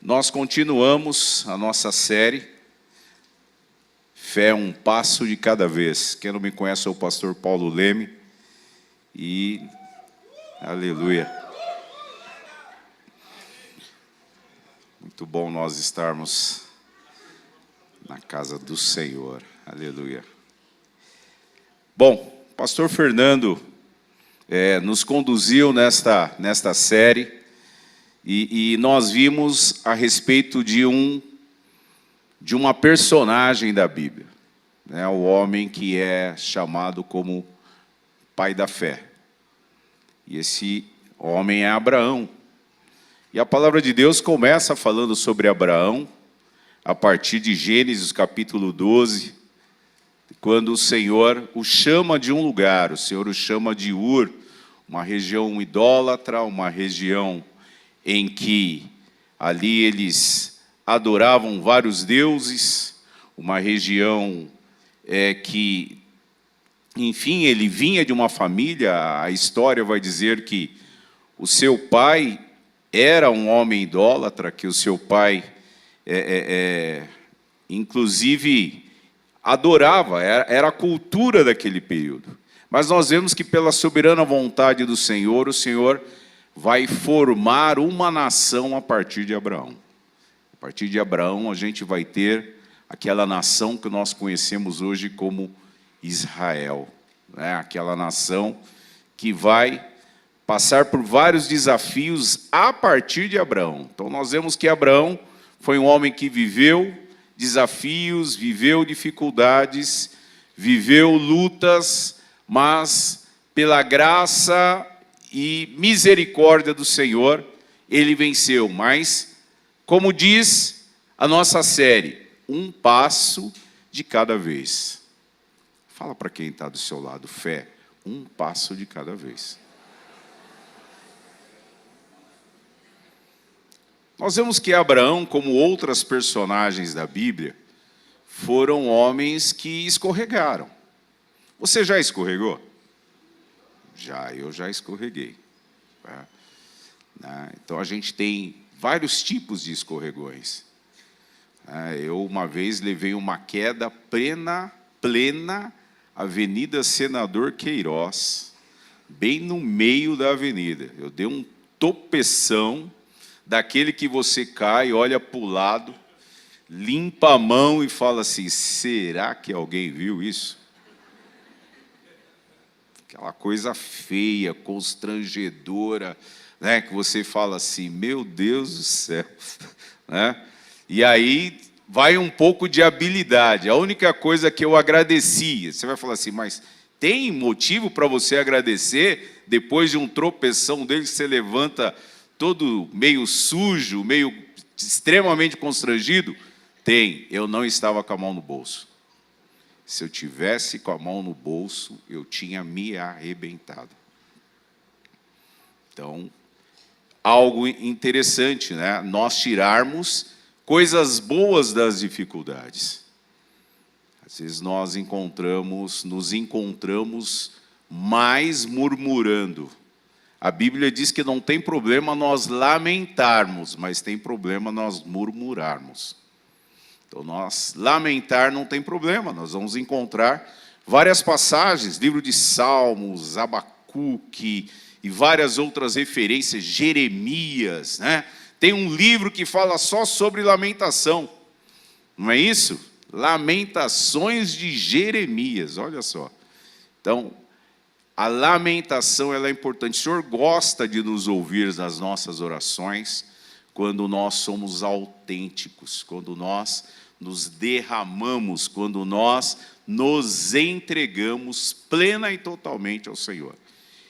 Nós continuamos a nossa série Fé, um passo de cada vez. Quem não me conhece é o pastor Paulo Leme. E aleluia. Muito bom nós estarmos na casa do Senhor. Aleluia. Bom, o pastor Fernando nos conduziu nesta série e nós vimos a respeito de uma personagem da Bíblia, né? O homem que é chamado como pai da fé. E esse homem é Abraão. E a palavra de Deus começa falando sobre Abraão, a partir de Gênesis capítulo 12, quando o Senhor o chama de um lugar, o Senhor o chama de Ur, uma região idólatra, uma região em que ali eles adoravam vários deuses, uma região que, enfim, ele vinha de uma família, a história vai dizer que o seu pai era um homem idólatra, que o seu pai, inclusive, adorava, era a cultura daquele período. Mas nós vemos que pela soberana vontade do Senhor, o Senhor vai formar uma nação a partir de Abraão. A partir de Abraão, a gente vai ter aquela nação que nós conhecemos hoje como Israel, né? Aquela nação que vai passar por vários desafios a partir de Abraão. Então, nós vemos que Abraão foi um homem que viveu desafios, viveu dificuldades, viveu lutas, mas pela graça e misericórdia do Senhor, ele venceu. Mas, como diz a nossa série, um passo de cada vez. Fala para quem está do seu lado, fé, um passo de cada vez. Nós vemos que Abraão, como outras personagens da Bíblia, foram homens que escorregaram. Você já escorregou? Eu já escorreguei. Então, a gente tem vários tipos de escorregões. Eu, uma vez, levei uma queda plena Avenida Senador Queiroz, bem no meio da avenida. Eu dei um topeção, daquele que você cai, olha para o lado, limpa a mão e fala assim, será que alguém viu isso? Aquela coisa feia, constrangedora, né? Que você fala assim, meu Deus do céu. Né? E aí vai um pouco de habilidade. A única coisa que eu agradeci, você vai falar assim, mas tem motivo para você agradecer depois de um tropeção dele que você levanta todo meio sujo, meio extremamente constrangido? Tem, eu não estava com a mão no bolso. Se eu tivesse com a mão no bolso, eu tinha me arrebentado. Então, algo interessante, né? Nós tirarmos coisas boas das dificuldades. Às vezes nós nos encontramos mais murmurando. A Bíblia diz que não tem problema nós lamentarmos, mas tem problema nós murmurarmos. Então, nós lamentar não tem problema, nós vamos encontrar várias passagens, livro de Salmos, Abacuque e várias outras referências, Jeremias, né? Tem um livro que fala só sobre lamentação, não é isso? Lamentações de Jeremias, olha só. Então, a lamentação ela é importante. O Senhor gosta de nos ouvir nas nossas orações quando nós somos autênticos, quando nós nos derramamos, quando nós nos entregamos plena e totalmente ao Senhor.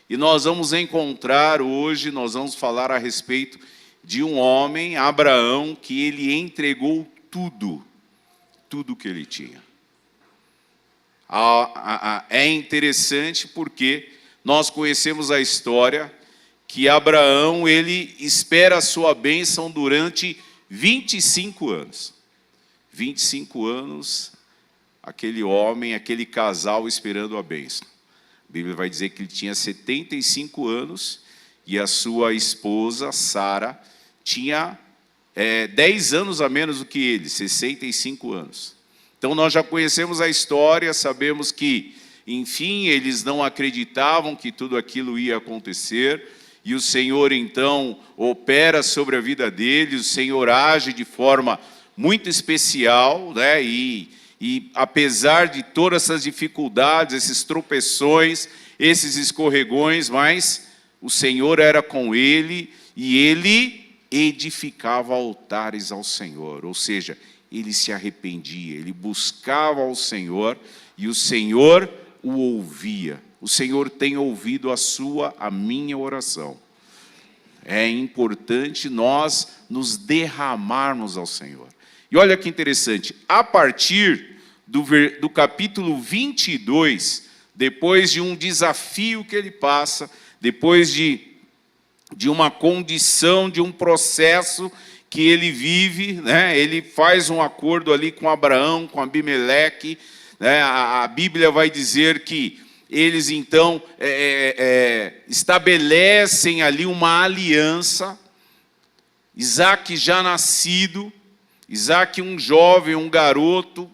E nós vamos encontrar hoje, nós vamos falar a respeito de um homem, Abraão, que ele entregou tudo que ele tinha. É interessante porque nós conhecemos a história que Abraão, ele espera a sua bênção durante 25 anos. 25 anos, aquele homem, aquele casal esperando a bênção. A Bíblia vai dizer que ele tinha 75 anos e a sua esposa, Sara, tinha 10 anos a menos do que ele, 65 anos. Então nós já conhecemos a história, sabemos que, enfim, eles não acreditavam que tudo aquilo ia acontecer, e o Senhor então opera sobre a vida deles, o Senhor age de forma muito especial, né? E apesar de todas essas dificuldades, esses tropeções, esses escorregões, mas o Senhor era com ele e ele edificava altares ao Senhor, ou seja, ele se arrependia, ele buscava ao Senhor e o Senhor o ouvia. O Senhor tem ouvido a minha oração. É importante nós nos derramarmos ao Senhor. E olha que interessante, a partir do capítulo 22, depois de um desafio que ele passa, depois de uma condição, de um processo que ele vive, né? Ele faz um acordo ali com Abraão, com Abimeleque, né? A Bíblia vai dizer que eles então estabelecem ali uma aliança. Isaac já nascido, Isaac um jovem, um garoto,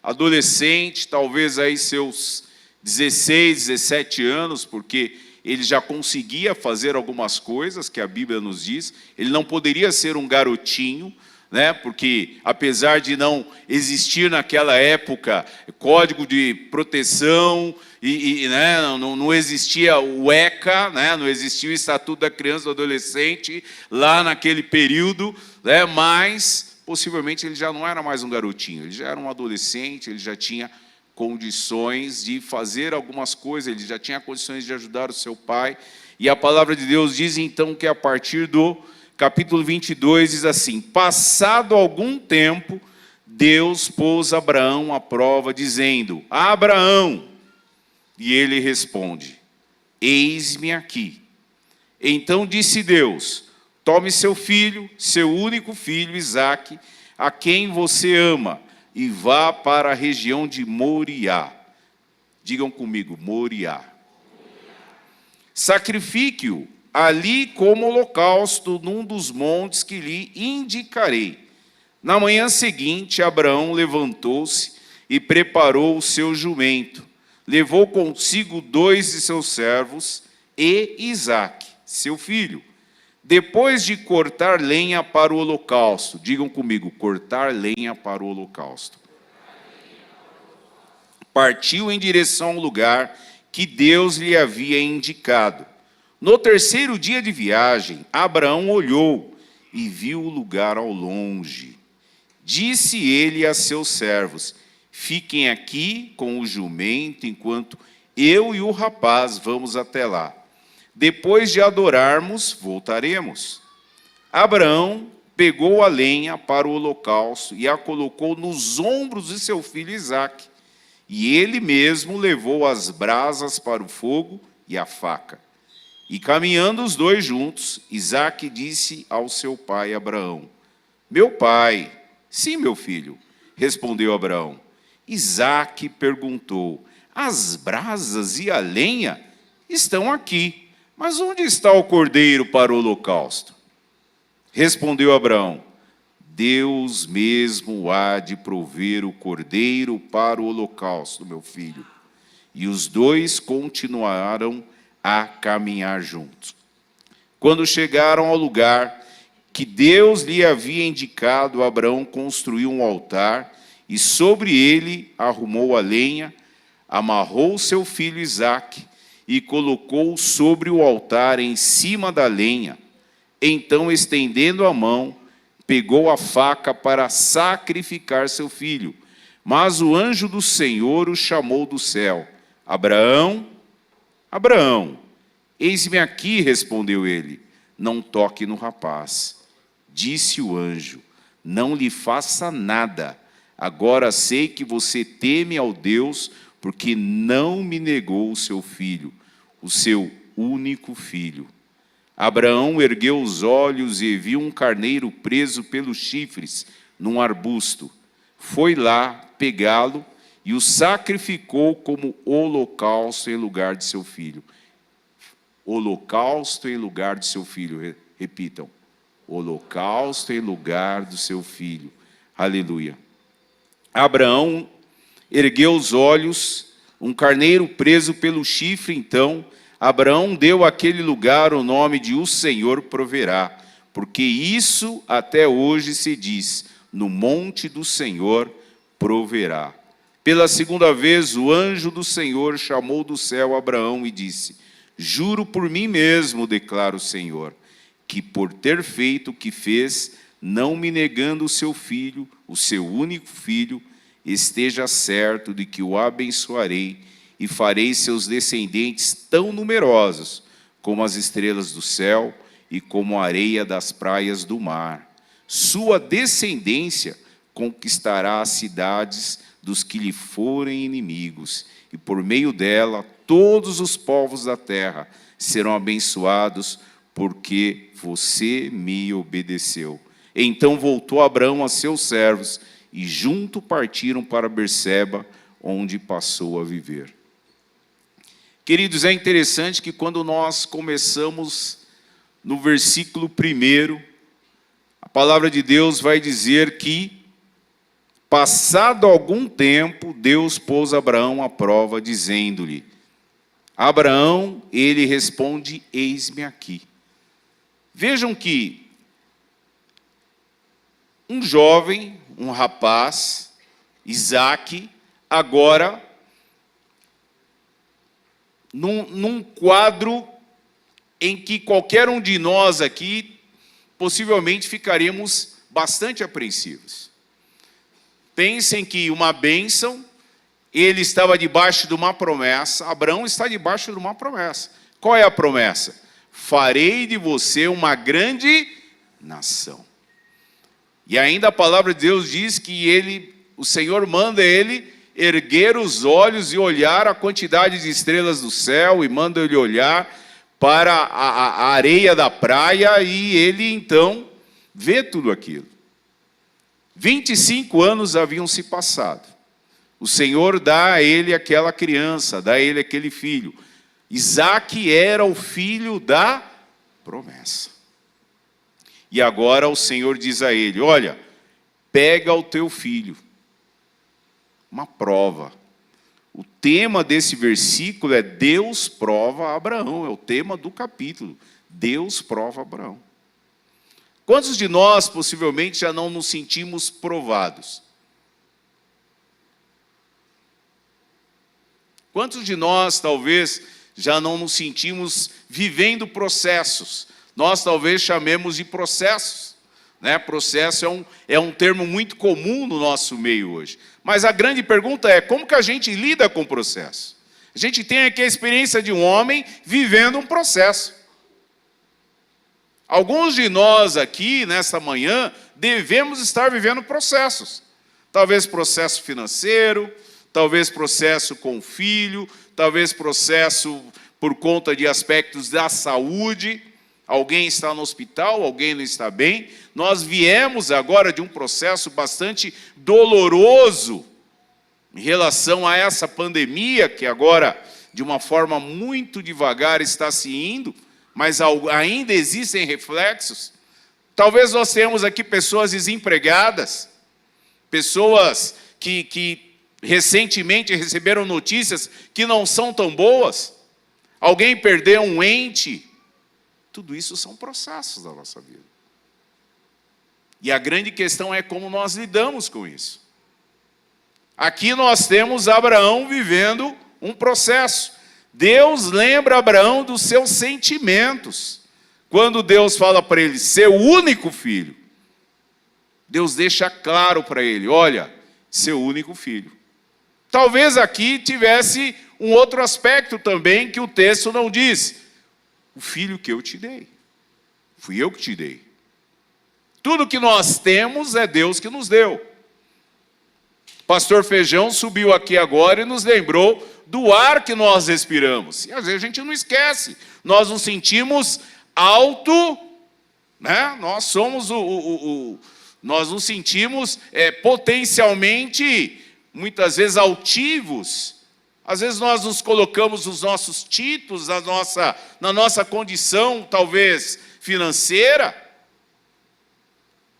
adolescente, talvez aí seus 16, 17 anos, porque ele já conseguia fazer algumas coisas que a Bíblia nos diz. Ele não poderia ser um garotinho, né? Porque apesar de não existir naquela época código de proteção né? Não existia o ECA, né? Não existia o Estatuto da Criança e do Adolescente lá naquele período, né? Mas possivelmente ele já não era mais um garotinho, ele já era um adolescente, ele já tinha condições de fazer algumas coisas, ele já tinha condições de ajudar o seu pai. E a palavra de Deus diz então que a partir do capítulo 22 diz assim: passado algum tempo, Deus pôs Abraão à prova, dizendo: Abraão, e ele responde: eis-me aqui. Então disse Deus: tome seu filho, seu único filho, Isaque, a quem você ama, e vá para a região de Moriá. Digam comigo, Moriá. Sacrifique-o ali como holocausto num dos montes que lhe indicarei. Na manhã seguinte, Abraão levantou-se e preparou o seu jumento. Levou consigo 2 de seus servos e Isaque, seu filho. Depois de cortar lenha para o holocausto, digam comigo, cortar lenha para o holocausto. Partiu em direção ao lugar que Deus lhe havia indicado. No terceiro dia de viagem, Abraão olhou e viu o lugar ao longe. Disse ele a seus servos: fiquem aqui com o jumento, enquanto eu e o rapaz vamos até lá. Depois de adorarmos, voltaremos. Abraão pegou a lenha para o holocausto e a colocou nos ombros de seu filho Isaque. E ele mesmo levou as brasas para o fogo e a faca. E caminhando os dois juntos, Isaque disse ao seu pai Abraão: meu pai. Sim, meu filho, respondeu Abraão. Isaque perguntou: as brasas e a lenha estão aqui, mas onde está o cordeiro para o holocausto? Respondeu Abraão: Deus mesmo há de prover o cordeiro para o holocausto, meu filho. E os dois continuaram a caminhar juntos. Quando chegaram ao lugar que Deus lhe havia indicado, Abraão construiu um altar e sobre ele arrumou a lenha, amarrou seu filho Isaque e colocou sobre o altar em cima da lenha. Então, estendendo a mão, pegou a faca para sacrificar seu filho. Mas o anjo do Senhor o chamou do céu: Abraão, Abraão. Eis-me aqui, respondeu ele. Não toque no rapaz. Disse o anjo: não lhe faça nada. Agora sei que você teme ao Deus, porque não me negou o seu filho, o seu único filho. Abraão ergueu os olhos e viu um carneiro preso pelos chifres num arbusto. Foi lá pegá-lo e o sacrificou como holocausto em lugar de seu filho. Holocausto em lugar de seu filho. Repitam. holocausto em lugar do seu filho. Aleluia. Abraão ergueu os olhos, um carneiro preso pelo chifre, então Abraão deu àquele lugar o nome de O Senhor Proverá, porque isso até hoje se diz, no monte do Senhor proverá. Pela segunda vez o anjo do Senhor chamou do céu Abraão e disse: juro por mim mesmo, declara o Senhor, que por ter feito o que fez, não me negando o seu filho, o seu único filho, esteja certo de que o abençoarei e farei seus descendentes tão numerosos como as estrelas do céu e como a areia das praias do mar. Sua descendência conquistará as cidades dos que lhe forem inimigos, e por meio dela todos os povos da terra serão abençoados, porque você me obedeceu. Então voltou Abraão a seus servos, e junto partiram para Berseba, onde passou a viver. Queridos, é interessante que quando nós começamos no versículo 1, a palavra de Deus vai dizer que, passado algum tempo, Deus pôs Abraão à prova, dizendo-lhe: Abraão, ele responde: eis-me aqui. Vejam que um jovem, um rapaz, Isaque, agora, num quadro em que qualquer um de nós aqui, possivelmente ficaríamos bastante apreensivos. Pensem que uma bênção, ele estava debaixo de uma promessa, Abraão está debaixo de uma promessa. Qual é a promessa? Farei de você uma grande nação. E ainda a palavra de Deus diz que o Senhor manda ele erguer os olhos e olhar a quantidade de estrelas do céu, e manda ele olhar para a areia da praia, e ele então vê tudo aquilo. 25 anos haviam se passado. O Senhor dá a ele aquela criança, dá a ele aquele filho. Isaque era o filho da promessa. E agora o Senhor diz a ele: olha, pega o teu filho. Uma prova. O tema desse versículo é Deus prova Abraão, é o tema do capítulo. Deus prova Abraão. Quantos de nós possivelmente já não nos sentimos provados? Quantos de nós talvez já não nos sentimos vivendo processos? Nós talvez chamemos de processos, né? Processo é um termo muito comum no nosso meio hoje. Mas a grande pergunta é: como que a gente lida com o processo? A gente tem aqui a experiência de um homem vivendo um processo. Alguns de nós aqui, nesta manhã, devemos estar vivendo processos. Talvez processo financeiro, talvez processo com o filho, talvez processo por conta de aspectos da saúde. Alguém está no hospital, alguém não está bem. Nós viemos agora de um processo bastante doloroso em relação a essa pandemia, que agora, de uma forma muito devagar, está se indo, mas ainda existem reflexos. Talvez nós tenhamos aqui pessoas desempregadas, pessoas que recentemente receberam notícias que não são tão boas. Alguém perdeu um ente. Tudo isso são processos da nossa vida. E a grande questão é como nós lidamos com isso. Aqui nós temos Abraão vivendo um processo. Deus lembra Abraão dos seus sentimentos. Quando Deus fala para ele, seu único filho, Deus deixa claro para ele: olha, seu único filho. Talvez aqui tivesse um outro aspecto também que o texto não diz. O filho que eu te dei. Fui eu que te dei. Tudo que nós temos é Deus que nos deu. Pastor Feijão subiu aqui agora e nos lembrou do ar que nós respiramos. E às vezes a gente não esquece. Nós nos sentimos né? Nós somos nós nos sentimos potencialmente, muitas vezes, altivos. Às vezes nós nos colocamos nos nossos títulos, na nossa condição, talvez, financeira.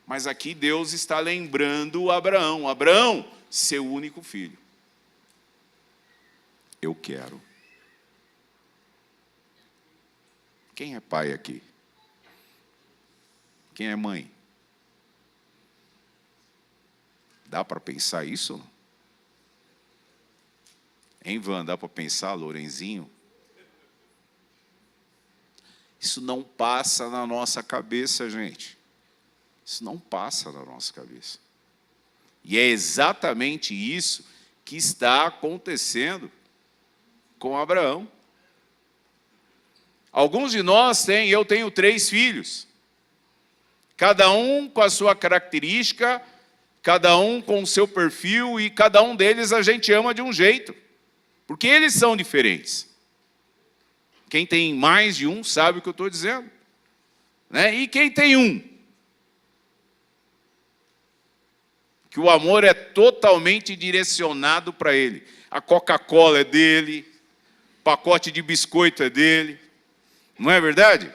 Mas aqui Deus está lembrando Abraão. Abraão, seu único filho. Eu quero. Quem é pai aqui? Quem é mãe? Dá para pensar isso? Hein, Ivan, dá para pensar, Lorenzinho? Isso não passa na nossa cabeça, gente. Isso não passa na nossa cabeça. E é exatamente isso que está acontecendo com Abraão. Alguns de nós têm, eu tenho 3 filhos. Cada um com a sua característica, cada um com o seu perfil, e cada um deles a gente ama de um jeito. Porque eles são diferentes. Quem tem mais de um sabe o que eu estou dizendo. Né? E quem tem um? Que o amor é totalmente direcionado para ele. A Coca-Cola é dele, o pacote de biscoito é dele. Não é verdade?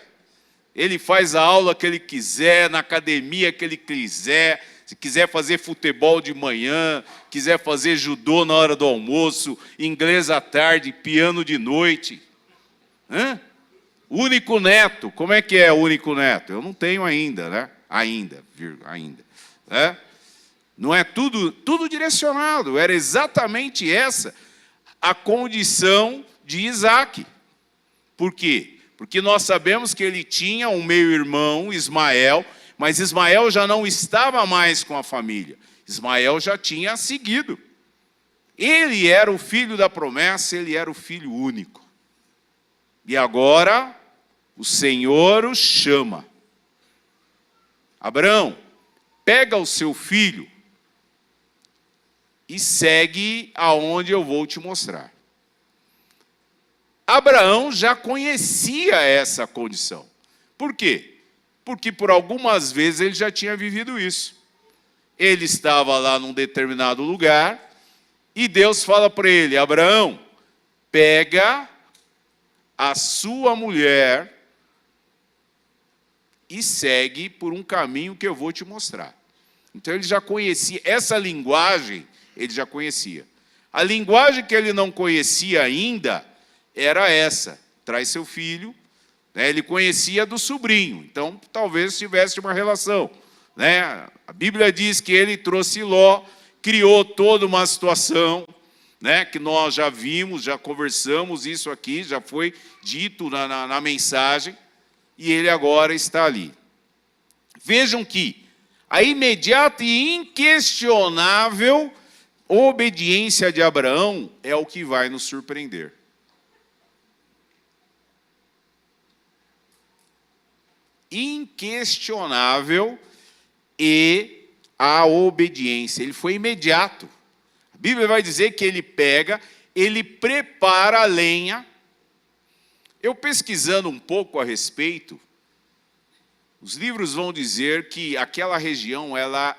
Ele faz a aula que ele quiser, na academia que ele quiser. Se quiser fazer futebol de manhã, quiser fazer judô na hora do almoço, inglês à tarde, piano de noite. Único neto. Como é que é o único neto? Eu não tenho ainda, né? Ainda. Né? Não é tudo direcionado. Era exatamente essa a condição de Isaac. Por quê? Porque nós sabemos que ele tinha um meio-irmão, Ismael, mas Ismael já não estava mais com a família. Ismael já tinha seguido. Ele era o filho da promessa, ele era o filho único. E agora, o Senhor o chama. Abraão, pega o seu filho e segue aonde eu vou te mostrar. Abraão já conhecia essa condição. Por quê? Porque por algumas vezes ele já tinha vivido isso. Ele estava lá num determinado lugar e Deus fala para ele: Abraão, pega a sua mulher e segue por um caminho que eu vou te mostrar. Então ele já conhecia, essa linguagem ele já conhecia. A linguagem que ele não conhecia ainda era essa: traz seu filho. Ele conhecia do sobrinho, então talvez tivesse uma relação. A Bíblia diz que ele trouxe Ló, criou toda uma situação, que nós já vimos, já conversamos isso aqui, já foi dito na mensagem, e ele agora está ali. Vejam que a imediata e inquestionável obediência de Abraão é o que vai nos surpreender. Inquestionável e a obediência. Ele foi imediato. A Bíblia vai dizer que ele pega, ele prepara a lenha. Eu pesquisando um pouco a respeito, os livros vão dizer que aquela região ela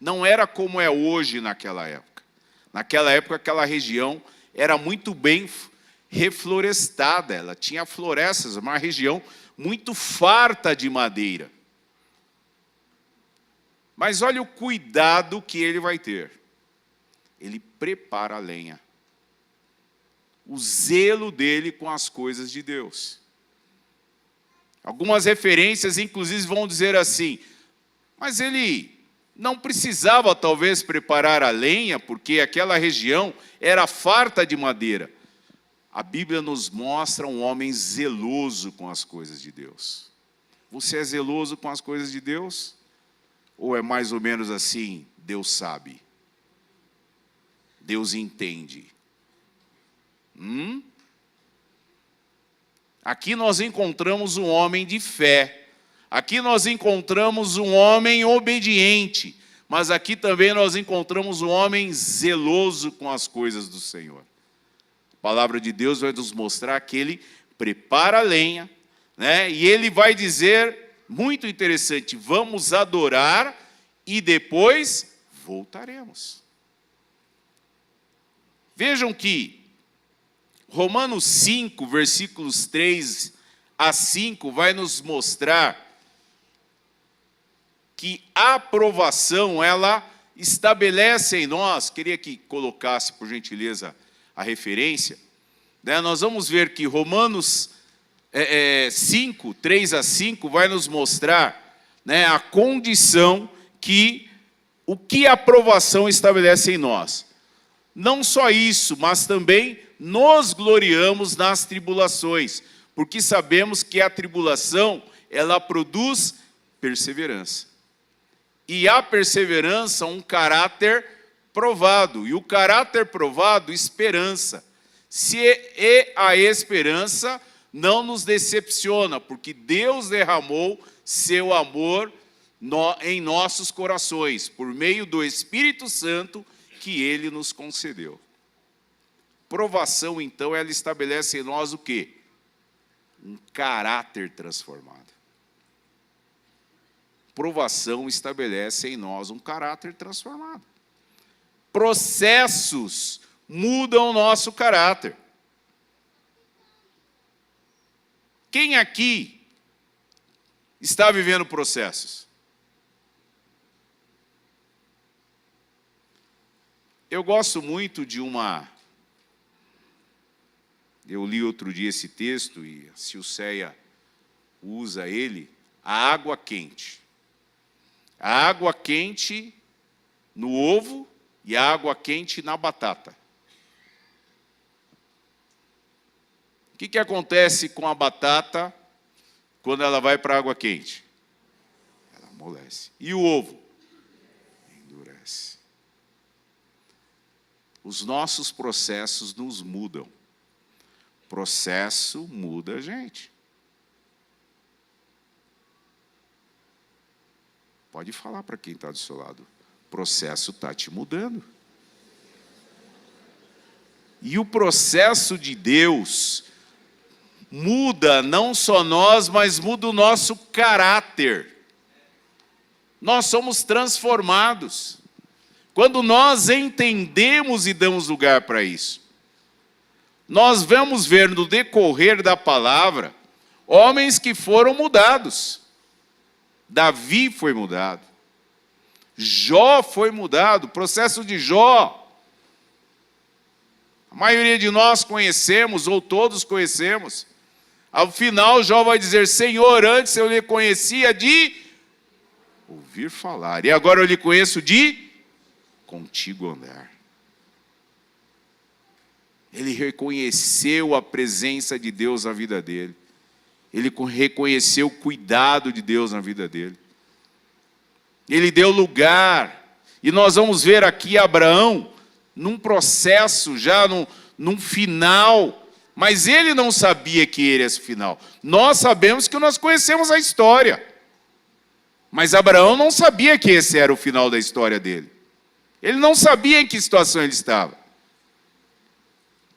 não era como é hoje naquela época. Naquela época, aquela região era muito bem reflorestada, ela tinha florestas, uma região muito farta de madeira. Mas olha o cuidado que ele vai ter. Ele prepara a lenha. O zelo dele com as coisas de Deus. Algumas referências, inclusive, vão dizer assim: mas ele não precisava, talvez, preparar a lenha, porque aquela região era farta de madeira. A Bíblia nos mostra um homem zeloso com as coisas de Deus. Você é zeloso com as coisas de Deus? Ou é mais ou menos assim: Deus sabe, Deus entende? Aqui nós encontramos um homem de fé. Aqui nós encontramos um homem obediente. Mas aqui também nós encontramos um homem zeloso com as coisas do Senhor. A palavra de Deus vai nos mostrar que ele prepara a lenha, e ele vai dizer, muito interessante: vamos adorar e depois voltaremos. Vejam que Romanos 5, versículos 3 a 5, vai nos mostrar que a aprovação, ela estabelece em nós, queria que colocasse, por gentileza, a referência, né? Nós vamos ver que Romanos 5, 3-5, vai nos mostrar, né, a condição o que a aprovação estabelece em nós. Não só isso, mas também nos gloriamos nas tribulações, porque sabemos que a tribulação, ela produz perseverança. E a perseverança, um caráter provado. E o caráter provado, esperança. E a esperança não nos decepciona, porque Deus derramou seu amor em nossos corações, por meio do Espírito Santo que Ele nos concedeu. Provação, então, ela estabelece em nós o quê? Um caráter transformado. Provação estabelece em nós um caráter transformado. Processos mudam o nosso caráter. Quem aqui está vivendo processos? Eu gosto muito de eu li outro dia esse texto, e a Silceia usa ele, a água quente. A água quente no ovo e a água quente na batata. O que acontece com a batata quando ela vai para a água quente? Ela amolece. E o ovo? Endurece. Os nossos processos nos mudam. Processo muda a gente. Pode falar para quem está do seu lado. O processo está te mudando. E o processo de Deus muda não só nós, mas muda o nosso caráter. Nós somos transformados. Quando nós entendemos e damos lugar para isso. Nós vamos ver no decorrer da palavra homens que foram mudados. Davi foi mudado. Jó foi mudado. O processo de Jó. A maioria de nós conhecemos, ou todos conhecemos. Ao final, Jó vai dizer: Senhor, antes eu lhe conhecia de ouvir falar. E agora eu lhe conheço de contigo andar. Ele reconheceu a presença de Deus na vida dele. Ele reconheceu o cuidado de Deus na vida dele. Ele deu lugar. E nós vamos ver aqui Abraão num processo, já num final. Mas ele não sabia que era esse final. Nós sabemos que nós conhecemos a história. Mas Abraão não sabia que esse era o final da história dele. Ele não sabia em que situação ele estava.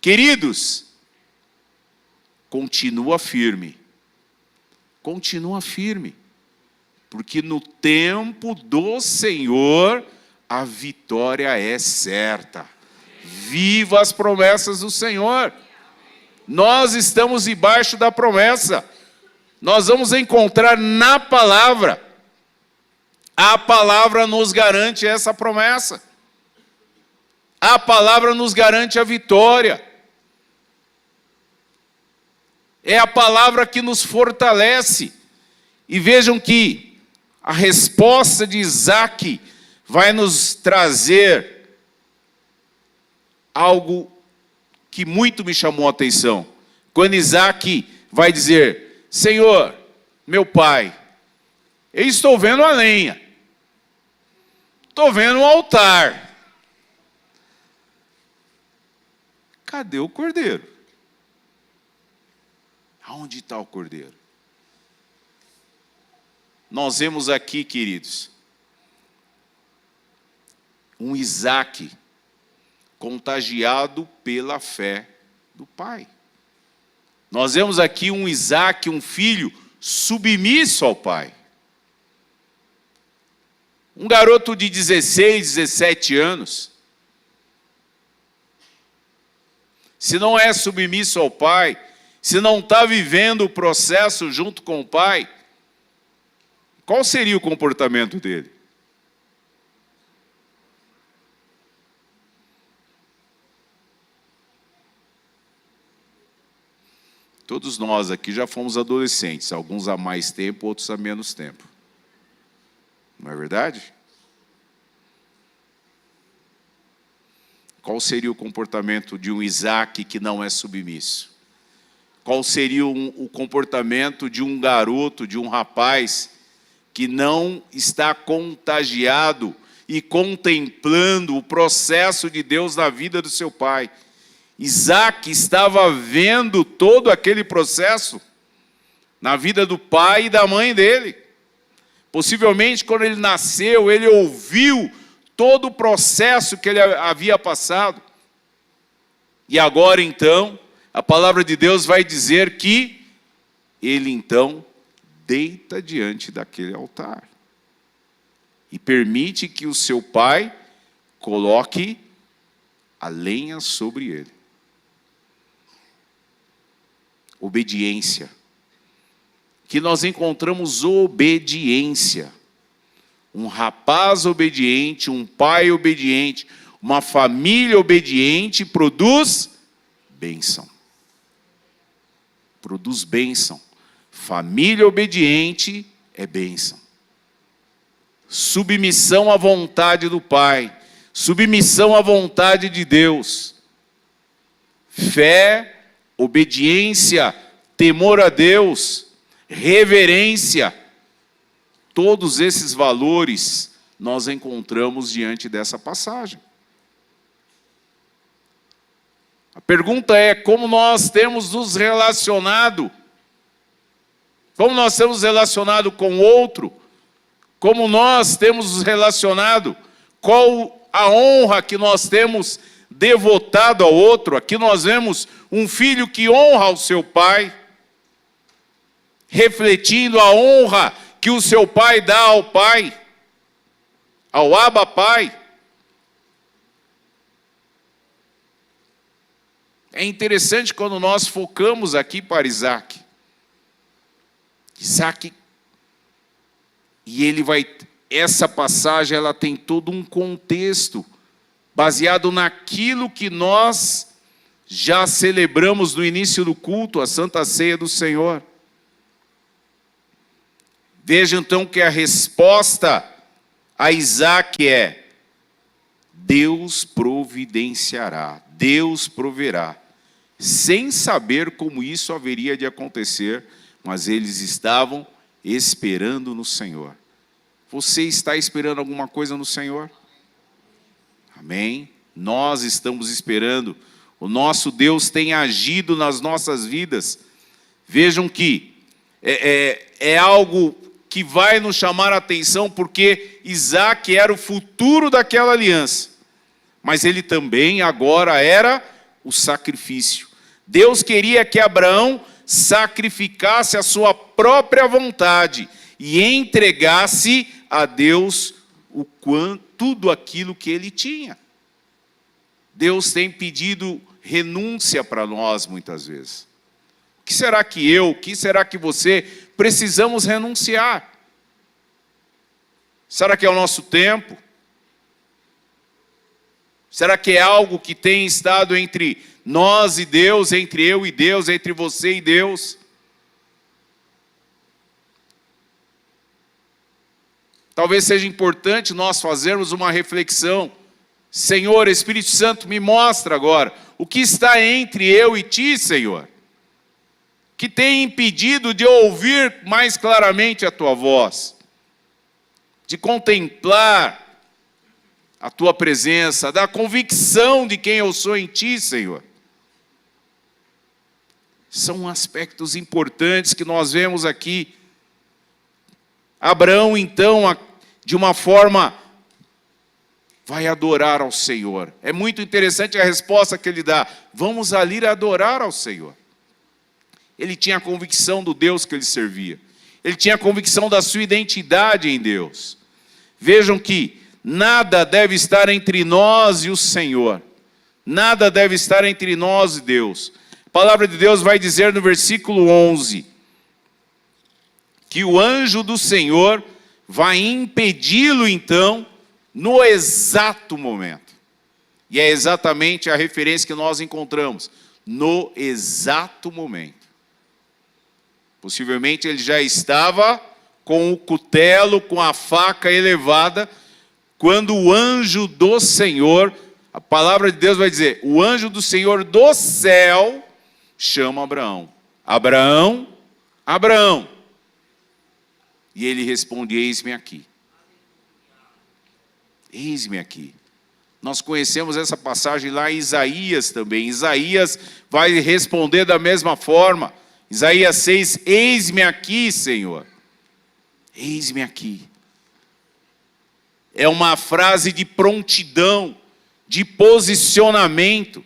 Queridos, continua firme. Continua firme. Porque no tempo do Senhor, a vitória é certa. Viva as promessas do Senhor. Nós estamos debaixo da promessa. Nós vamos encontrar na palavra. A palavra nos garante essa promessa. A palavra nos garante a vitória. É a palavra que nos fortalece. E vejam que a resposta de Isaac vai nos trazer algo que muito me chamou a atenção. Quando Isaac vai dizer: Senhor, meu pai, eu estou vendo a lenha. Estou vendo o altar. Cadê o cordeiro? Aonde está o cordeiro? Nós vemos aqui, queridos, um Isaac contagiado pela fé do pai. Nós vemos aqui um Isaac, um filho submisso ao pai. Um garoto de 16, 17 anos. Se não é submisso ao pai, se não está vivendo o processo junto com o pai, qual seria o comportamento dele? Todos nós aqui já fomos adolescentes, alguns há mais tempo, outros há menos tempo. Não é verdade? Qual seria o comportamento de um Isaac que não é submisso? Qual seria o comportamento de um garoto, de um rapaz que não está contagiado e contemplando o processo de Deus na vida do seu pai? Isaac estava vendo todo aquele processo na vida do pai e da mãe dele. Possivelmente, quando ele nasceu, ele ouviu todo o processo que ele havia passado. E agora, então, a palavra de Deus vai dizer que ele, então, deita diante daquele altar. E permite que o seu pai coloque a lenha sobre ele. Obediência. Que nós encontramos obediência. Um rapaz obediente, um pai obediente, uma família obediente produz bênção. Produz bênção. Família obediente é bênção. Submissão à vontade do Pai. Submissão à vontade de Deus. Fé, obediência, temor a Deus, reverência. Todos esses valores nós encontramos diante dessa passagem. A pergunta é como nós temos nos relacionado? Como nós temos relacionado com o outro? Como nós temos nos relacionado? Qual a honra que nós temos devotado ao outro? Aqui nós vemos um filho que honra ao seu pai, refletindo a honra que o seu pai dá ao pai, ao Abba Pai. É interessante quando nós focamos aqui para Isaac. Isaac, e ele vai, essa passagem ela tem todo um contexto, baseado naquilo que nós já celebramos no início do culto, a Santa Ceia do Senhor. Veja então que a resposta a Isaac é: Deus providenciará, Deus proverá. Sem saber como isso haveria de acontecer, mas eles estavam esperando no Senhor. Você está esperando alguma coisa no Senhor? Amém? Nós estamos esperando. O nosso Deus tem agido nas nossas vidas. Vejam que é algo que vai nos chamar a atenção, porque Isaac era o futuro daquela aliança. Mas ele também agora era o sacrifício. Deus queria que Abraão sacrificasse a sua própria vontade e entregasse a Deus tudo aquilo que ele tinha. Deus tem pedido renúncia para nós muitas vezes. O que será que eu, o que será que você precisamos renunciar? Será que é o nosso tempo? Será que é algo que tem estado entre nós e Deus, entre eu e Deus, entre você e Deus? Talvez seja importante nós fazermos uma reflexão. Senhor, Espírito Santo, me mostra agora o que está entre eu e Ti, Senhor, que tem impedido de ouvir mais claramente a Tua voz, de contemplar a Tua presença, da convicção de quem eu sou em Ti, Senhor. São aspectos importantes que nós vemos aqui. Abraão, então, de uma forma, vai adorar ao Senhor. É muito interessante a resposta que ele dá. Vamos ali adorar ao Senhor. Ele tinha a convicção do Deus que ele servia. Ele tinha a convicção da sua identidade em Deus. Vejam que nada deve estar entre nós e o Senhor. Nada deve estar entre nós e Deus. A palavra de Deus vai dizer no versículo 11, que o anjo do Senhor vai impedi-lo então no exato momento. E é exatamente a referência que nós encontramos, no exato momento. Possivelmente ele já estava com o cutelo, com a faca elevada, quando o anjo do Senhor, a palavra de Deus vai dizer, o anjo do Senhor do céu chama Abraão. Abraão, Abraão. E ele responde, eis-me aqui. Eis-me aqui. Nós conhecemos essa passagem lá em Isaías também. Isaías vai responder da mesma forma. Isaías 6, eis-me aqui, Senhor. Eis-me aqui. É uma frase de prontidão, de posicionamento.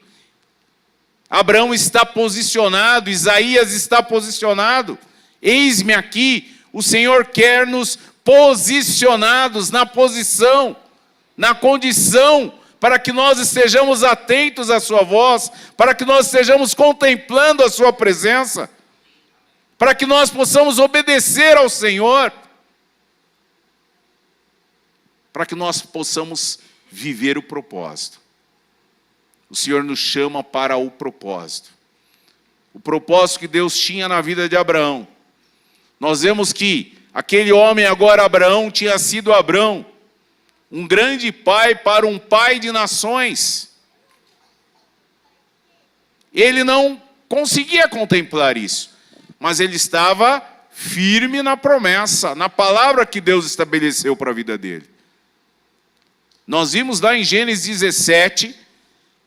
Abraão está posicionado, Isaías está posicionado. Eis-me aqui, o Senhor quer nos posicionados na posição, na condição, para que nós estejamos atentos à sua voz, para que nós estejamos contemplando a sua presença, para que nós possamos obedecer ao Senhor, para que nós possamos viver o propósito. O Senhor nos chama para o propósito. O propósito que Deus tinha na vida de Abraão. Nós vemos que aquele homem agora, Abraão, tinha sido Abrão, um grande pai para um pai de nações. Ele não conseguia contemplar isso, mas ele estava firme na promessa, na palavra que Deus estabeleceu para a vida dele. Nós vimos lá em Gênesis 17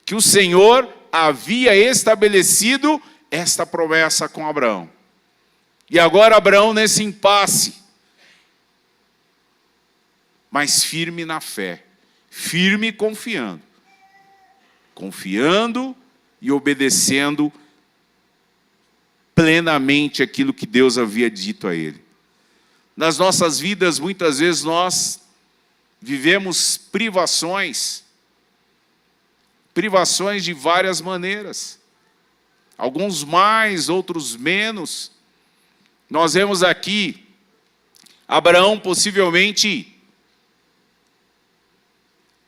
que o Senhor havia estabelecido esta promessa com Abraão. E agora Abraão nesse impasse, mas firme na fé, firme e confiando. Confiando e obedecendo plenamente aquilo que Deus havia dito a ele. Nas nossas vidas, muitas vezes nós vivemos privações de várias maneiras. Alguns mais, outros menos. Nós vemos aqui, Abraão possivelmente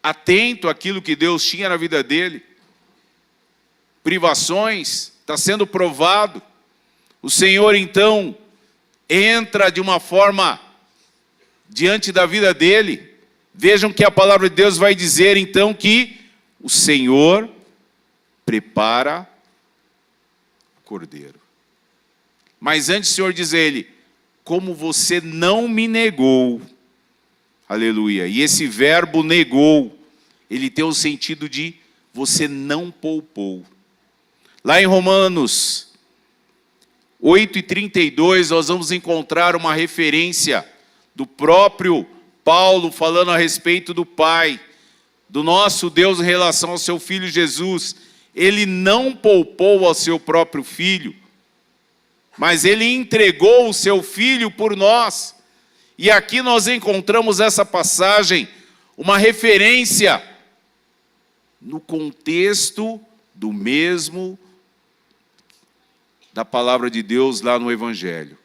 atento àquilo que Deus tinha na vida dele. Privações, está sendo provado. O Senhor então entra de uma forma diante da vida dele. Vejam que a palavra de Deus vai dizer então que o Senhor prepara o cordeiro. Mas antes o Senhor diz a ele, como você não me negou, aleluia. E esse verbo negou, ele tem o sentido de você não poupou. Lá em Romanos 8:32, nós vamos encontrar uma referência do próprio Paulo falando a respeito do Pai, do nosso Deus em relação ao seu Filho Jesus. Ele não poupou ao seu próprio Filho, mas Ele entregou o seu Filho por nós. E aqui nós encontramos essa passagem, uma referência no contexto do mesmo da palavra de Deus lá no Evangelho.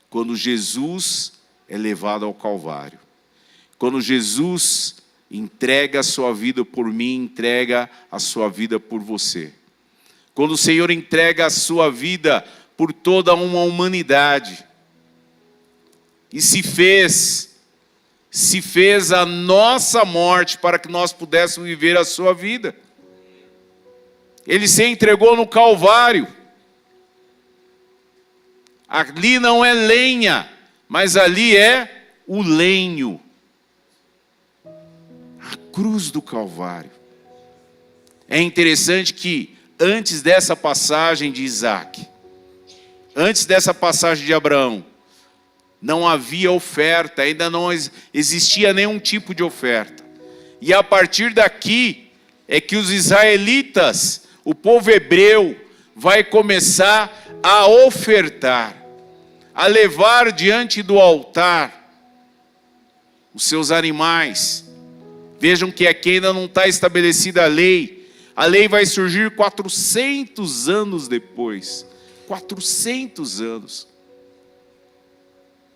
Quando Jesus é levado ao Calvário. Quando Jesus entrega a sua vida por mim, entrega a sua vida por você. Quando o Senhor entrega a sua vida por toda uma humanidade. E se fez a nossa morte para que nós pudéssemos viver a sua vida. Ele se entregou no Calvário. Ali não é lenha, mas ali é o lenho. A cruz do Calvário. É interessante que antes dessa passagem de Isaac, antes dessa passagem de Abraão, não havia oferta, ainda não existia nenhum tipo de oferta. E a partir daqui é que os israelitas, o povo hebreu, vai começar a ofertar, a levar diante do altar os seus animais. Vejam que aqui ainda não está estabelecida a lei. A lei vai surgir 400 anos depois. 400 anos.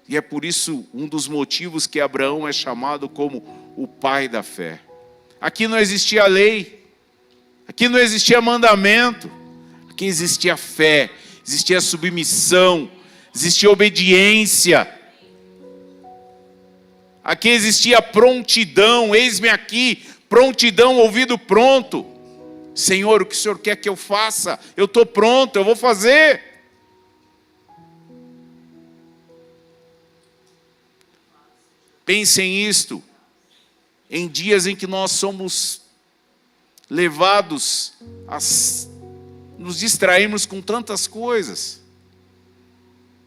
E é por isso um dos motivos que Abraão é chamado como o pai da fé. Aqui não existia lei, aqui não existia mandamento, aqui existia fé, existia submissão, existia obediência. Aqui existia prontidão, eis-me aqui, prontidão, ouvido pronto. Senhor, o que o Senhor quer que eu faça? Eu estou pronto, eu vou fazer. Pensem nisto, em dias em que nós somos levados a nos distrairmos com tantas coisas.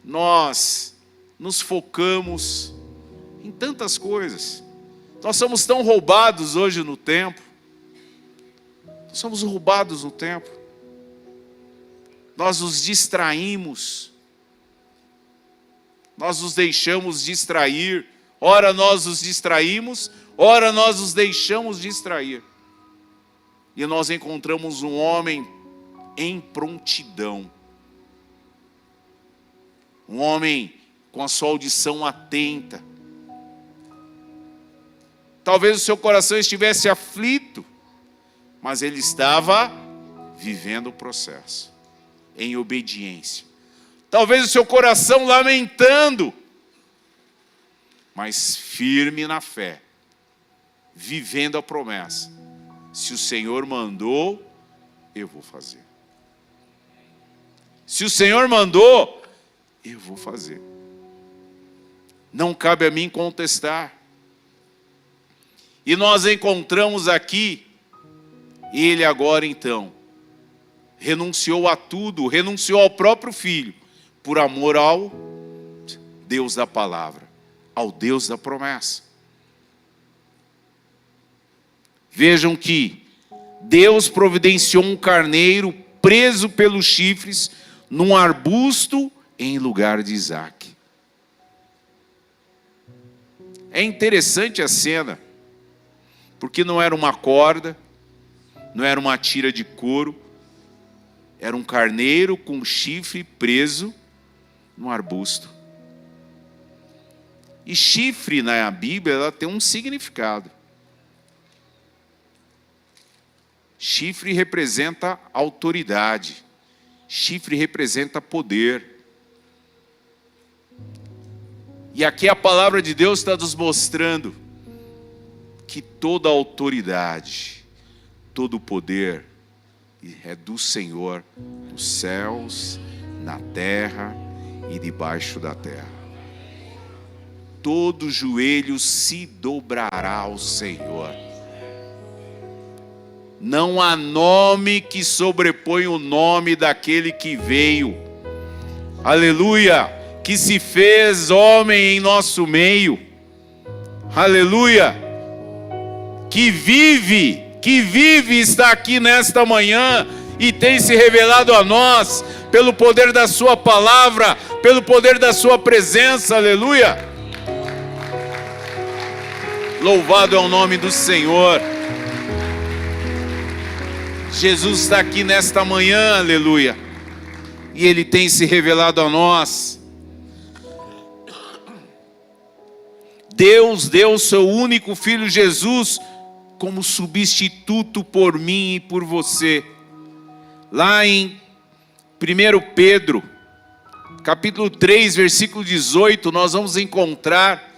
Nós nos focamos em tantas coisas. Nós somos tão roubados hoje no tempo. Nós somos roubados no tempo. Nós nos distraímos. Nós nos deixamos distrair. Ora nós nos distraímos, ora nós nos deixamos distrair. E nós encontramos um homem em prontidão. Um homem com a sua audição atenta. Talvez o seu coração estivesse aflito, mas ele estava vivendo o processo, em obediência. Talvez o seu coração lamentando, mas firme na fé, vivendo a promessa. Se o Senhor mandou, eu vou fazer. Se o Senhor mandou, eu vou fazer. Não cabe a mim contestar. E nós encontramos aqui, ele agora então, renunciou a tudo, renunciou ao próprio filho, por amor ao Deus da palavra, ao Deus da promessa. Vejam que Deus providenciou um carneiro preso pelos chifres num arbusto em lugar de Isaque. É interessante a cena, porque não era uma corda, não era uma tira de couro, era um carneiro com chifre preso no arbusto. E chifre na Bíblia ela tem um significado. Chifre representa autoridade. Chifre representa poder. E aqui a palavra de Deus está nos mostrando que toda autoridade, todo poder é do Senhor, nos céus, na terra e debaixo da terra. Todo joelho se dobrará ao Senhor. Não há nome que sobrepõe o nome daquele que veio. Aleluia! Que se fez homem em nosso meio. Aleluia! Que vive está aqui nesta manhã e tem se revelado a nós pelo poder da sua palavra, pelo poder da sua presença. Aleluia! Louvado é o nome do Senhor. Jesus está aqui nesta manhã, aleluia, e Ele tem se revelado a nós. Deus deu o seu único Filho Jesus como substituto por mim e por você. Lá em 1 Pedro, capítulo 3, versículo 18, nós vamos encontrar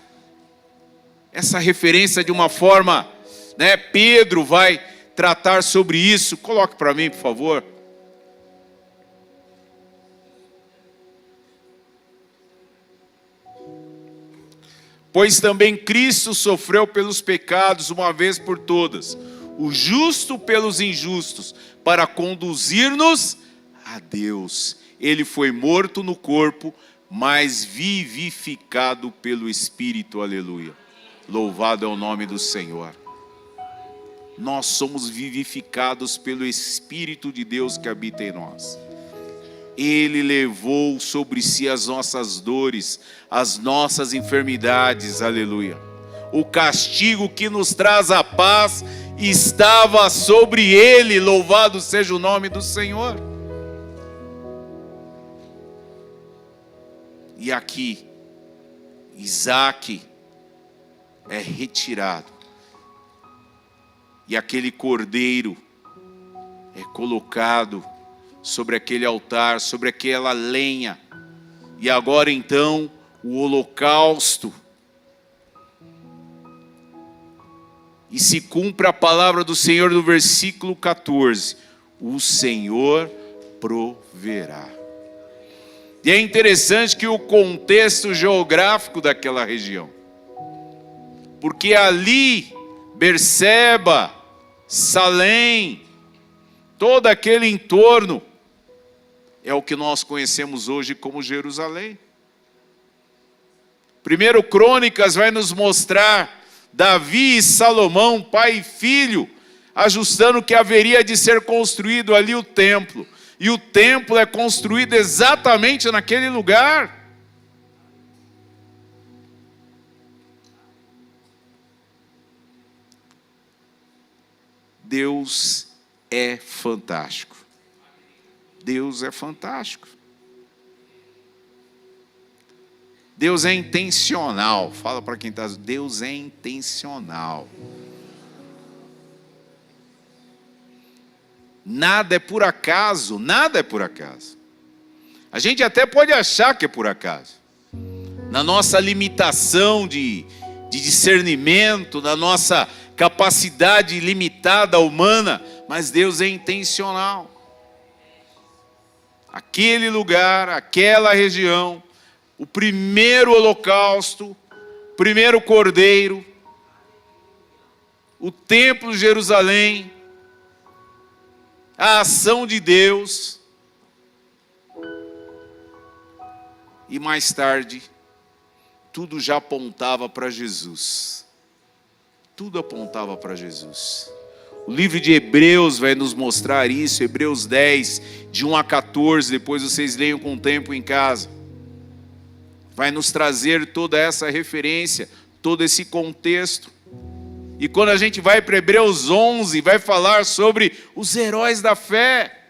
essa referência de uma forma, né? Pedro vai tratar sobre isso. Coloque para mim, por favor. Pois também Cristo sofreu pelos pecados uma vez por todas, o justo pelos injustos, para conduzir-nos a Deus. Ele foi morto no corpo, mas vivificado pelo Espírito. Aleluia. Louvado é o nome do Senhor. Nós somos vivificados pelo Espírito de Deus que habita em nós. Ele levou sobre si as nossas dores, as nossas enfermidades, aleluia. O castigo que nos traz a paz estava sobre ele, louvado seja o nome do Senhor. E aqui, Isaac é retirado. E aquele cordeiro é colocado sobre aquele altar, sobre aquela lenha. E agora então, o holocausto. E se cumpre a palavra do Senhor no versículo 14. O Senhor proverá. E é interessante que o contexto geográfico daquela região. Porque ali, Berseba, Salém, todo aquele entorno, é o que nós conhecemos hoje como Jerusalém. Primeiro Crônicas vai nos mostrar Davi e Salomão, pai e filho, ajustando que haveria de ser construído ali o templo. E o templo é construído exatamente naquele lugar. Deus é fantástico. Deus é fantástico. Deus é intencional. Fala para quem está. Deus é intencional. Nada é por acaso, nada é por acaso. A gente até pode achar que é por acaso. Na nossa limitação de discernimento, na nossa capacidade limitada humana, mas Deus é intencional. Aquele lugar, aquela região, o primeiro holocausto, o primeiro cordeiro, o templo de Jerusalém, a ação de Deus. E mais tarde, tudo já apontava para Jesus. Tudo apontava para Jesus. O livro de Hebreus vai nos mostrar isso, Hebreus 10, de 1 a 14, depois vocês leiam com o tempo em casa. Vai nos trazer toda essa referência, todo esse contexto. E quando a gente vai para Hebreus 11, vai falar sobre os heróis da fé.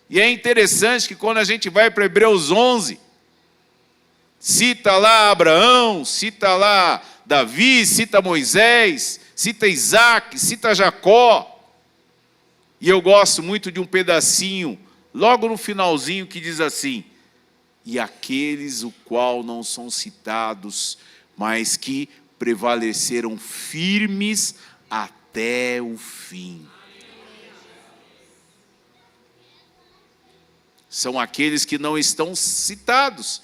E é interessante que quando a gente vai para Hebreus 11, cita lá Abraão, cita lá Davi, cita Moisés, cita Isaac, cita Jacó. E eu gosto muito de um pedacinho, logo no finalzinho, que diz assim: e aqueles o qual não são citados, mas que prevaleceram firmes até o fim. São aqueles que não estão citados,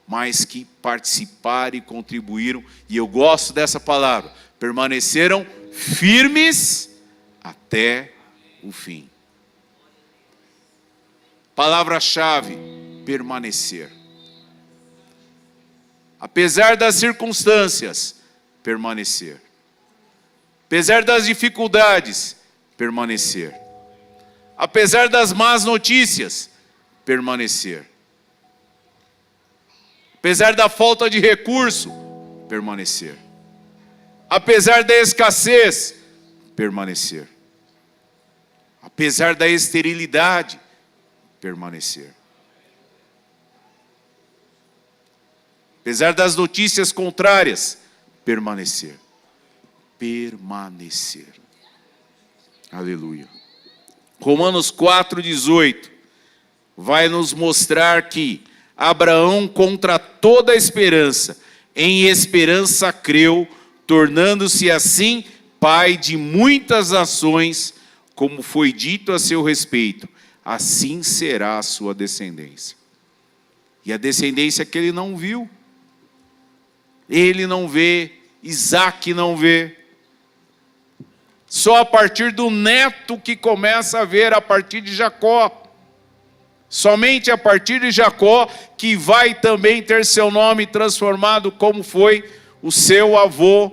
mas que participaram e contribuíram. E eu gosto dessa palavra: permaneceram firmes até o fim. Palavra-chave: permanecer. Apesar das circunstâncias, permanecer. Apesar das dificuldades, permanecer. Apesar das más notícias, permanecer. Apesar da falta de recurso, permanecer. Apesar da escassez, permanecer. Apesar da esterilidade, permanecer. Apesar das notícias contrárias, permanecer. Permanecer. Aleluia. Romanos 4,18 vai nos mostrar que Abraão, contra toda a esperança, em esperança creu, tornando-se assim pai de muitas nações, como foi dito a seu respeito, assim será a sua descendência. E a descendência que ele não viu, ele não vê, Isaac não vê. Só a partir do neto que começa a ver, a partir de Jacó. Somente a partir de Jacó, que vai também ter seu nome transformado, como foi o seu avô,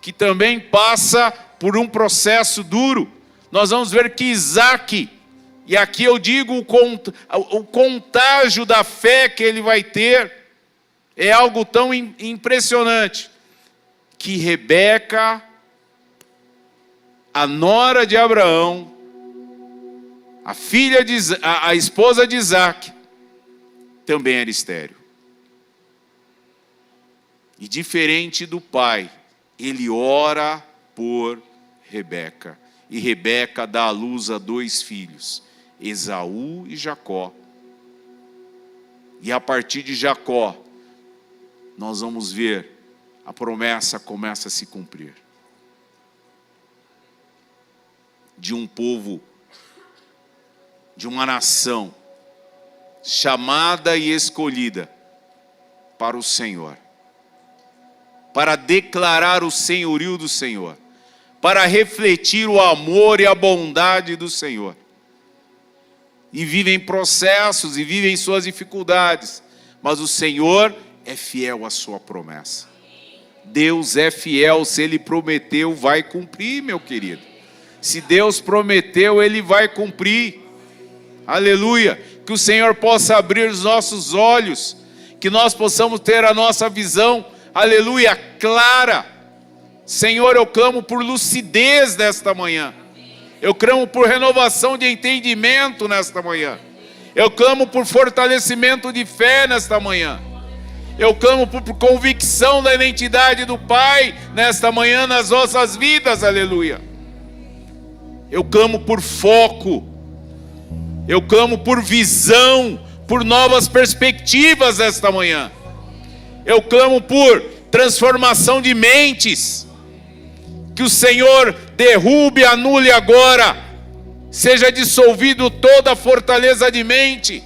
que também passa por um processo duro. Nós vamos ver que Isaac, e aqui eu digo o contágio da fé que ele vai ter, é algo tão impressionante, que Rebeca, a nora de Abraão, a esposa de Isaac, também era estéril. E diferente do pai, ele ora por Rebeca. E Rebeca dá à luz a 2 filhos, Esaú e Jacó. E a partir de Jacó, nós vamos ver a promessa começa a se cumprir. De um povo, de uma nação, chamada e escolhida para o Senhor, para declarar o senhorio do Senhor, para refletir o amor e a bondade do Senhor. E vivem processos, e vivem suas dificuldades, mas o Senhor é fiel à sua promessa. Deus é fiel, se Ele prometeu, vai cumprir, meu querido. Se Deus prometeu, Ele vai cumprir. Aleluia. Que o Senhor possa abrir os nossos olhos, que nós possamos ter a nossa visão, aleluia, clara. Senhor, eu clamo por lucidez nesta manhã. Eu clamo por renovação de entendimento nesta manhã. Eu clamo por fortalecimento de fé nesta manhã. Eu clamo por convicção da identidade do Pai nesta manhã nas nossas vidas, aleluia. Eu clamo por foco. Eu clamo por visão, por novas perspectivas nesta manhã. Eu clamo por transformação de mentes. Que o Senhor derrube, anule agora, seja dissolvido toda a fortaleza de mente,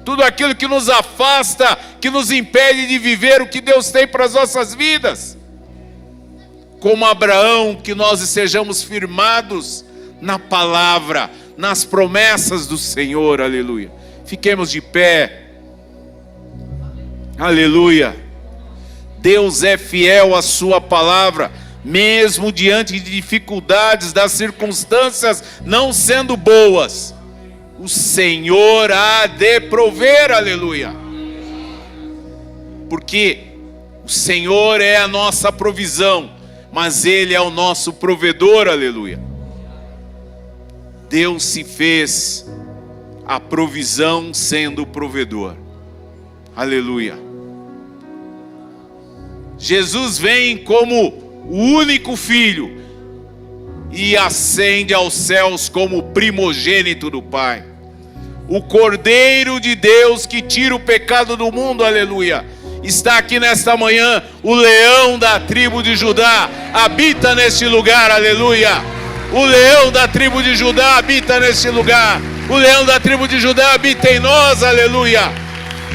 tudo aquilo que nos afasta, que nos impede de viver o que Deus tem para as nossas vidas. Como Abraão, que nós sejamos firmados na palavra, nas promessas do Senhor, aleluia. Fiquemos de pé, aleluia. Deus é fiel à sua palavra, mesmo diante de dificuldades, das circunstâncias não sendo boas, o Senhor há de prover, aleluia. Porque o Senhor é a nossa provisão, mas Ele é o nosso provedor, aleluia. Deus se fez a provisão sendo o provedor, aleluia. Jesus vem como o único filho e ascende aos céus como primogênito do Pai. O Cordeiro de Deus que tira o pecado do mundo, aleluia. Está aqui nesta manhã, o leão da tribo de Judá habita neste lugar, aleluia. O leão da tribo de Judá habita neste lugar. O leão da tribo de Judá habita em nós, aleluia.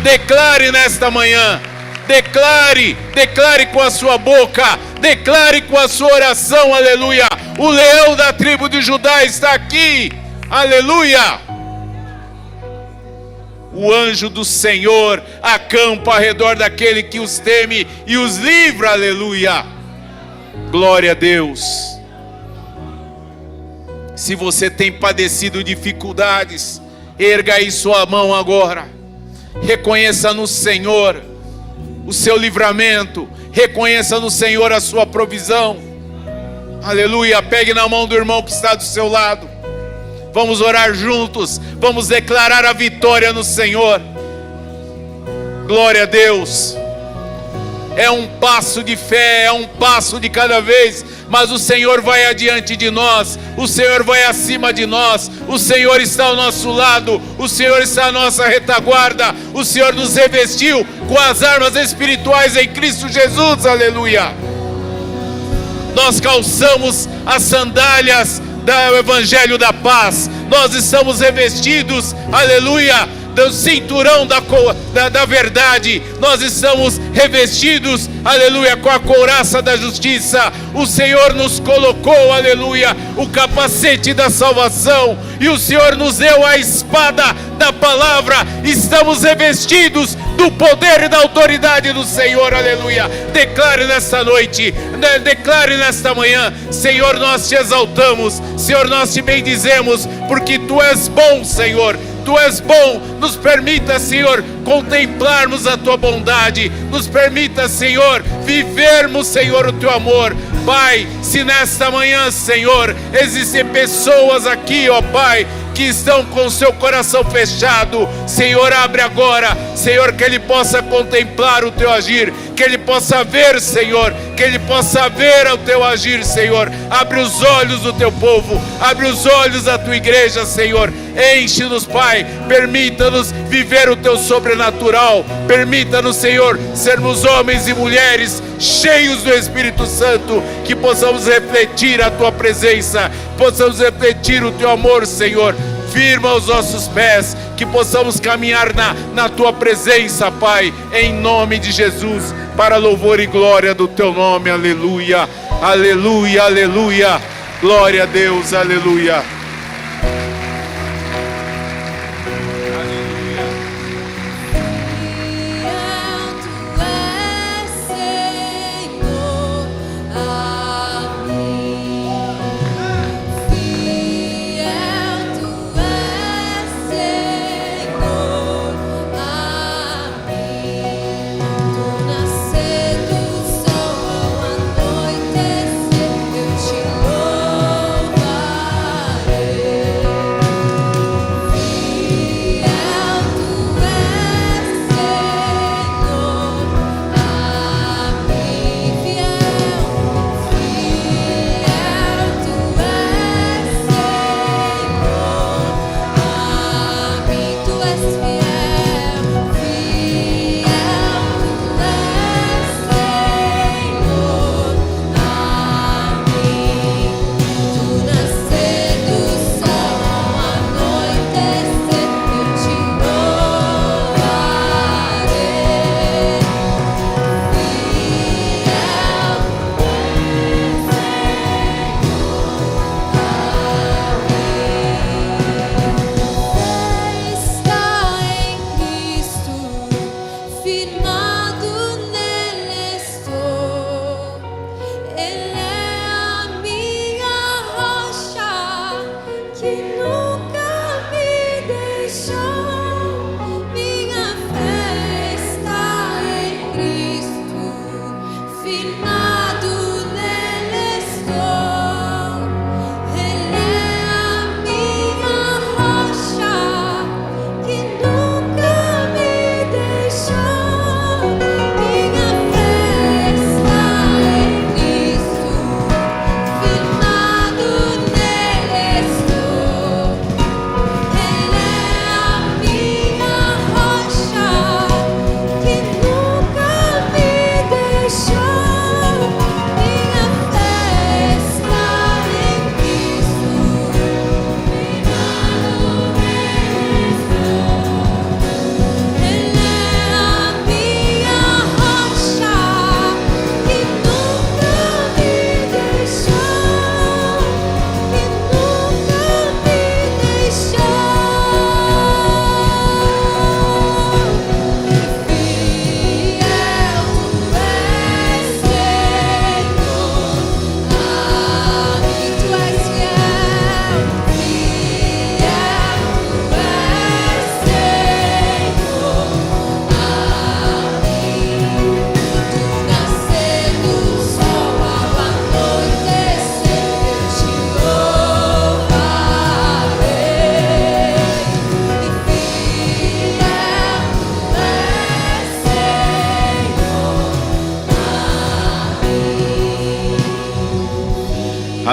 Declare nesta manhã. Declare com a sua boca, declare com a sua oração, aleluia. O leão da tribo de Judá está aqui, aleluia. O anjo do Senhor acampa ao redor daquele que os teme e os livra, aleluia. Glória a Deus. Se você tem padecido dificuldades, erga aí sua mão agora. Reconheça no Senhor o seu livramento, reconheça no Senhor a sua provisão, aleluia. Pegue na mão do irmão que está do seu lado, vamos orar juntos, vamos declarar a vitória no Senhor. Glória a Deus. É um passo de fé, é um passo de cada vez, mas o Senhor vai adiante de nós, o Senhor vai acima de nós, o Senhor está ao nosso lado, o Senhor está à nossa retaguarda, o Senhor nos revestiu com as armas espirituais em Cristo Jesus, aleluia. Nós calçamos as sandálias do Evangelho da Paz, nós estamos revestidos, aleluia, do cinturão da verdade, nós estamos revestidos, aleluia, com a couraça da justiça. O Senhor nos colocou, aleluia, o capacete da salvação, e o Senhor nos deu a espada da palavra. Estamos revestidos do poder e da autoridade do Senhor, aleluia. Declare nesta noite, declare nesta manhã: Senhor, nós te exaltamos, Senhor, nós te bendizemos, porque Tu és bom, Senhor. Tu és bom, nos permita, Senhor, contemplarmos a Tua bondade, nos permita, Senhor, vivermos, Senhor, o Teu amor. Pai, se nesta manhã, Senhor, existem pessoas aqui, ó Pai, que estão com seu coração fechado, Senhor, abre agora, Senhor, que ele possa contemplar o Teu agir, que ele possa ver, Senhor, que ele possa ver o teu agir, Senhor. Abre os olhos do teu povo, abre os olhos da tua igreja, Senhor. Enche-nos, Pai, permita-nos viver o teu sobrenatural, permita-nos, Senhor, sermos homens e mulheres cheios do Espírito Santo, que possamos refletir a tua presença, possamos refletir o teu amor, Senhor. Firma os nossos pés, que possamos caminhar na tua presença, Pai, em nome de Jesus, para louvor e glória do teu nome. Aleluia, aleluia, aleluia. Glória a Deus, aleluia.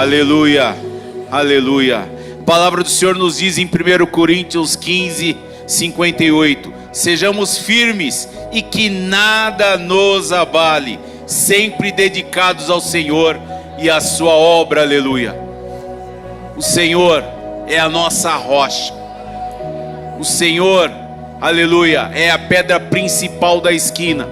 Aleluia, aleluia. A palavra do Senhor nos diz em 1 Coríntios 15, 58: sejamos firmes e que nada nos abale, sempre dedicados ao Senhor e à sua obra. Aleluia. O Senhor é a nossa rocha. O Senhor, aleluia, é a pedra principal da esquina.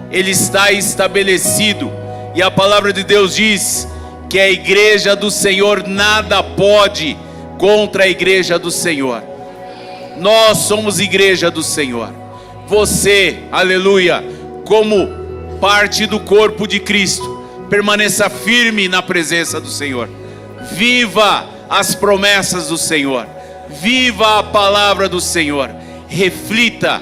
Ele está estabelecido. E a palavra de Deus diz que a igreja do Senhor nada pode contra a igreja do Senhor. Nós somos igreja do Senhor. Você, aleluia, como parte do corpo de Cristo, permaneça firme na presença do Senhor. Viva as promessas do Senhor. Viva a palavra do Senhor. Reflita,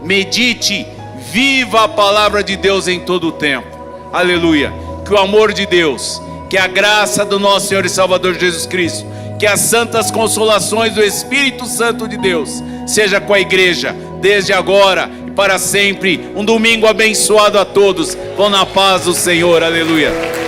medite, viva a palavra de Deus em todo o tempo. Aleluia. Que o amor de Deus, que a graça do nosso Senhor e Salvador Jesus Cristo, que as santas consolações do Espírito Santo de Deus seja com a igreja desde agora e para sempre. Um domingo abençoado a todos. Vão na paz do Senhor. Aleluia.